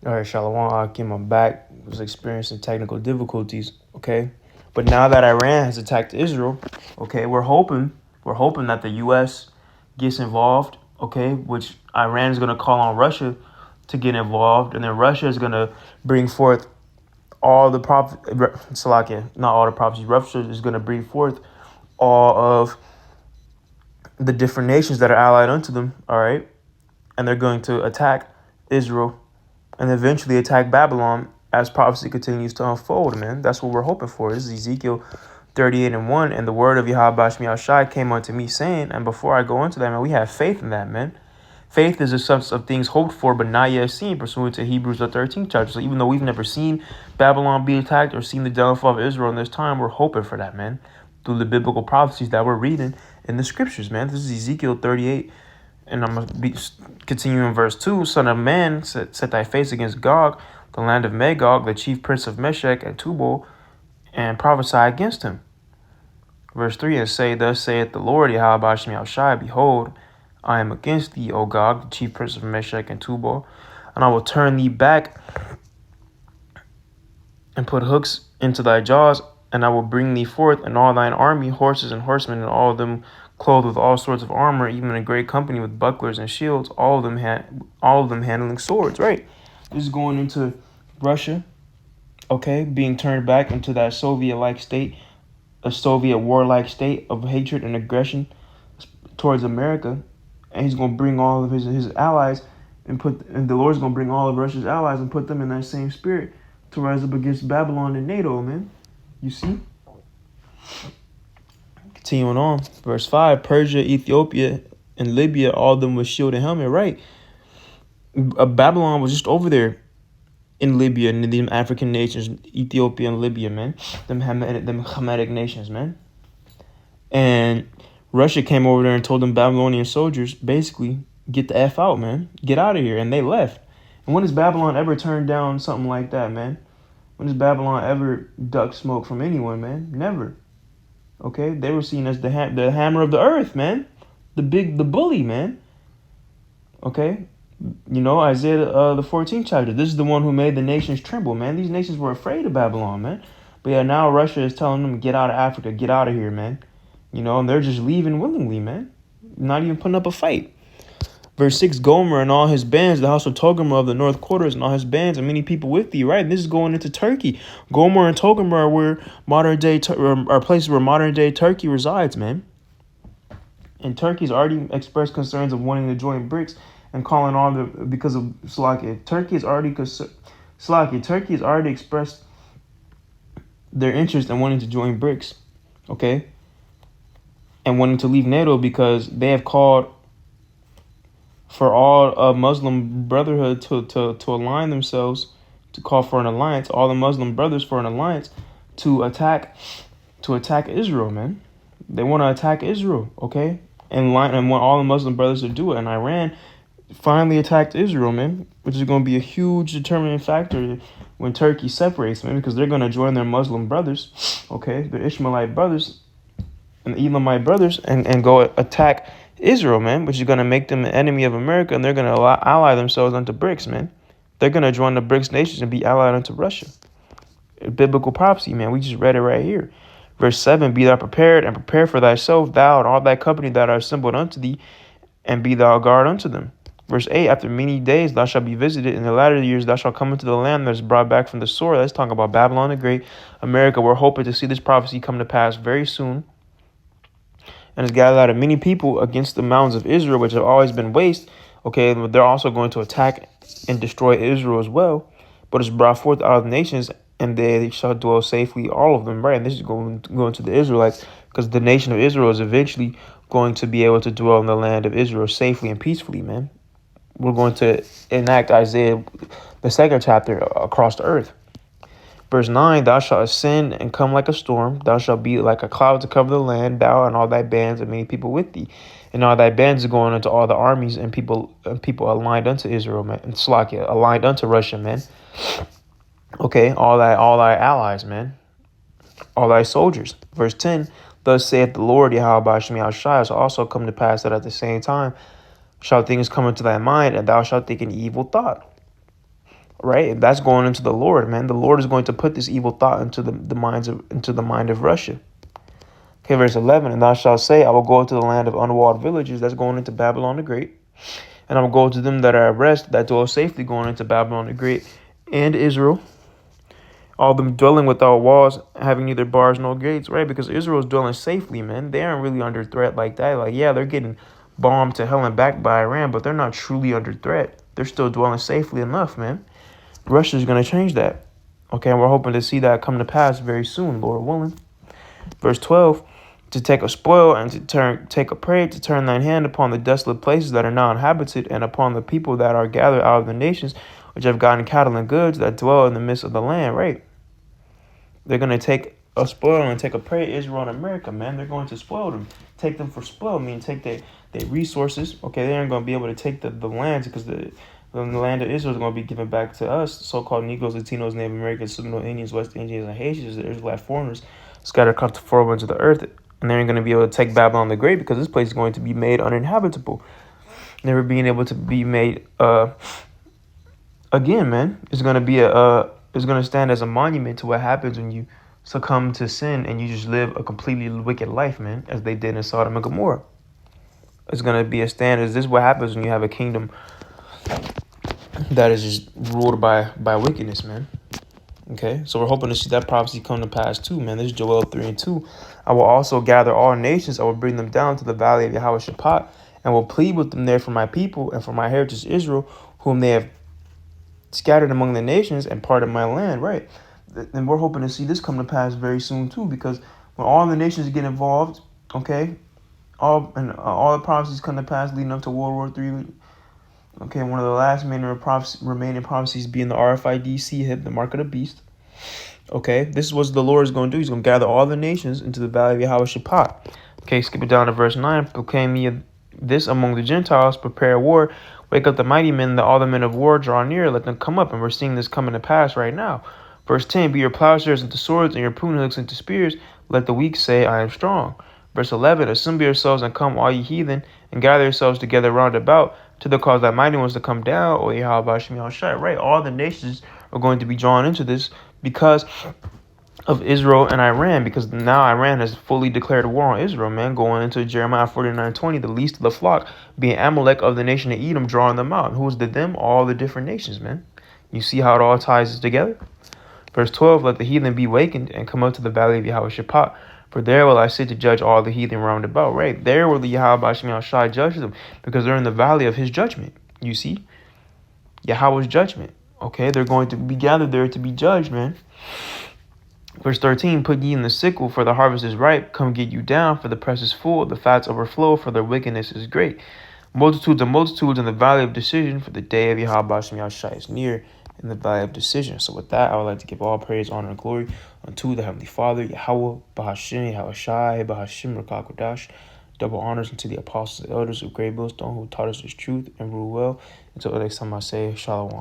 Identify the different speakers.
Speaker 1: All right, Shalom Akim, I'm back. Was experiencing technical difficulties, okay? But now that Iran has attacked Israel, okay, we're hoping that the U.S. gets involved, okay, which Iran is going to call on Russia to get involved, and then Russia is going to bring forth all the Salakia, not all the prophecies. Russia is going to bring forth all of the different nations that are allied unto them, all right? And they're going to attack Israel and eventually attack Babylon as prophecy continues to unfold, man. That's what we're hoping for. This is Ezekiel 38:1, and the word of Yahweh Shai Shai came unto me, saying, and before I go into that, man, we have faith in that, man. Faith is the substance of things hoped for, but not yet seen, pursuant to Hebrews the 13th chapter. So even though we've never seen Babylon be attacked or seen the downfall of Israel in this time, we're hoping for that, man, through the biblical prophecies that we're reading in the scriptures, man. This is Ezekiel 38. And I'm going to be continuing in verse 2. Son of man, set thy face against Gog, the land of Magog, the chief prince of Meshech and Tubal, and prophesy against him. Verse 3, and say, thus saith the Lord, Yahweh Shai Shai, behold, I am against thee, O Gog, the chief prince of Meshech and Tubal, and I will turn thee back and put hooks into thy jaws, and I will bring thee forth, and all thine army, horses and horsemen, and all of them clothed with all sorts of armor, even a great company with bucklers and shields, all of them handling swords. Right. This is going into Russia, okay, being turned back into that Soviet-like state, a Soviet warlike state of hatred and aggression towards America, and he's going to bring all of his allies and the Lord's going to bring all of Russia's allies and put them in that same spirit to rise up against Babylon and NATO, man. You see? Continuing on, verse 5, Persia, Ethiopia, and Libya, all of them with shield and helmet, right? Babylon was just over there in Libya and the African nations, Ethiopia and Libya, man. Them Hamitic nations, man. And Russia came over there and told them Babylonian soldiers, basically, get the F out, man. Get out of here. And they left. And when has Babylon ever turned down something like that, man? When has Babylon ever ducked smoke from anyone, man? Never. Okay, they were seen as the hammer of the earth, man, the bully, man. Okay, you know, Isaiah the 14th chapter. This is the one who made the nations tremble, man. These nations were afraid of Babylon, man. But yeah, now Russia is telling them get out of Africa, get out of here, man. You know, and they're just leaving willingly, man. Not even putting up a fight. Verse 6, Gomer and all his bands, the house of Togarmah of the north quarters and all his bands and many people with thee, right? And this is going into Turkey. Gomer and Togarmah are where are places where modern day Turkey resides, man. And Turkey's already expressed concerns of wanting to join BRICS and calling all the, because of Slovakia. Turkey has already expressed their interest in wanting to join BRICS, okay? And wanting to leave NATO because they have called for all Muslim brotherhood to align themselves, to call for an alliance, all the Muslim brothers for an alliance to attack Israel, man. They want to attack Israel, okay? And want all the Muslim brothers to do it. And Iran finally attacked Israel, man, which is going to be a huge determining factor when Turkey separates, man, because they're going to join their Muslim brothers, okay, their Ishmaelite brothers and the Elamite brothers, and go attack Israel, man, which is going to make them an enemy of America, and they're going to ally themselves unto BRICS, man. They're going to join the BRICS nations and be allied unto Russia. Biblical prophecy, man. We just read it right here. Verse 7, be thou prepared, and prepare for thyself, thou and all thy company that are assembled unto thee, and be thou a guard unto them. Verse 8, after many days thou shalt be visited, in the latter years thou shalt come into the land that is brought back from the sword. Let's talk about Babylon the Great. America, we're hoping to see this prophecy come to pass very soon. And has gathered out of many people against the mountains of Israel, which have always been waste. Okay, they're also going to attack and destroy Israel as well. But it's brought forth out of the nations, and they shall dwell safely, all of them, right? And this is going to the Israelites, because the nation of Israel is eventually going to be able to dwell in the land of Israel safely and peacefully, man. We're going to enact Isaiah, the 2nd chapter, across the earth. Verse 9, thou shalt ascend and come like a storm. Thou shalt be like a cloud to cover the land, thou and all thy bands and many people with thee. And all thy bands are going into all the armies and people aligned unto Israel, man. And Slovakia, aligned unto Russia, man. Okay, all thy allies, man. All thy soldiers. Verse 10, thus saith the Lord, Yahweh Shai Shai, shall also come to pass that at the same time shall things come into thy mind, and thou shalt think an evil thought. right? And that's going into the Lord, man. The Lord is going to put this evil thought into the mind of Russia. Okay, verse 11, and thou shalt say, I will go to the land of unwalled villages. That's going into Babylon the Great. And I will go to them that are at rest, that dwell safely, going into Babylon the Great and Israel. All of them dwelling without walls, having neither bars nor gates, right? Because Israel is dwelling safely, man. They aren't really under threat like that. Like, yeah, they're getting bombed to hell and back by Iran, but they're not truly under threat. They're still dwelling safely enough, man. Russia's going to change that. Okay, and we're hoping to see that come to pass very soon, Lord willing. Verse 12, to take a spoil and to take a prey, to turn thine hand upon the desolate places that are now inhabited, and upon the people that are gathered out of the nations, which have gotten cattle and goods that dwell in the midst of the land, right? They're going to take a spoil and take a prey, Israel and America, man. They're going to spoil them. Take them for spoil, take their resources. Okay, they aren't going to be able to take the lands because the land of Israel is going to be given back to us, so-called Negroes, Latinos, Native Americans, Seminole Indians, West Indians, and Haitians, the Israelite foreigners scattered across the four winds of the earth. And they're going to be able to take Babylon the Great because this place is going to be made uninhabitable. Never being able to be made again, man. It's going to be it's going to stand as a monument to what happens when you succumb to sin and you just live a completely wicked life, man, as they did in Sodom and Gomorrah. It's going to be a stand. Is this what happens when you have a kingdom that is just ruled by wickedness, man? Okay, so we're hoping to see that prophecy come to pass too, man. This is Joel 3:2. I will also gather all nations. I will bring them down to the valley of Yahweh-Shaphat, and will plead with them there for my people and for my heritage Israel, whom they have scattered among the nations and part of my land, right? And we're hoping to see this come to pass very soon too, because when all the nations get involved, okay, all the prophecies come to pass leading up to World War III. Okay, one of the last remaining prophecies being the RFID C-HIP, the mark of the beast. Okay, this is what the Lord is going to do. He's going to gather all the nations into the valley of Yahweh-Shaphat. Okay, skip it down to verse 9. Proclaim ye this among the Gentiles, prepare war. Wake up the mighty men, that all the men of war draw near. Let them come up, and we're seeing this coming to pass right now. Verse 10, be your plowshares into swords, and your pruning hooks into spears. Let the weak say, I am strong. Verse 11, assemble yourselves and come, all ye heathen, and gather yourselves together round about, to the cause that mighty ones to come down, O Yahweh Bashem Yahushai. Right, all the nations are going to be drawn into this because of Israel and Iran, because now Iran has fully declared war on Israel, man, going into Jeremiah 49:20, the least of the flock being Amalek of the nation of Edom, drawing them out. And who's the them? All the different nations, man. You see how it all ties together? Verse 12, let the heathen be wakened and come up to the valley of Yahweh-Shaphat. For there will I sit to judge all the heathen round about. Right, there will the Yahweh Bashem Yahushai judge them, because they're in the valley of his judgment. You see? Yahweh's judgment. Okay, they're going to be gathered there to be judged, man. Verse 13, put ye in the sickle, for the harvest is ripe. Come get you down, for the press is full. The fats overflow, for their wickedness is great. Multitudes and multitudes in the valley of decision, for the day of Yahweh Bashem Yahushai is near in the valley of decision. So with that, I would like to give all praise, honor, and glory unto the Heavenly Father, Yahweh, Bahashim, Yahushai, Bahashim, Rakakwadash. Double honors unto the apostles and elders of Great Millstone, who taught us this truth and rule well. Until the next time I say, Shalom.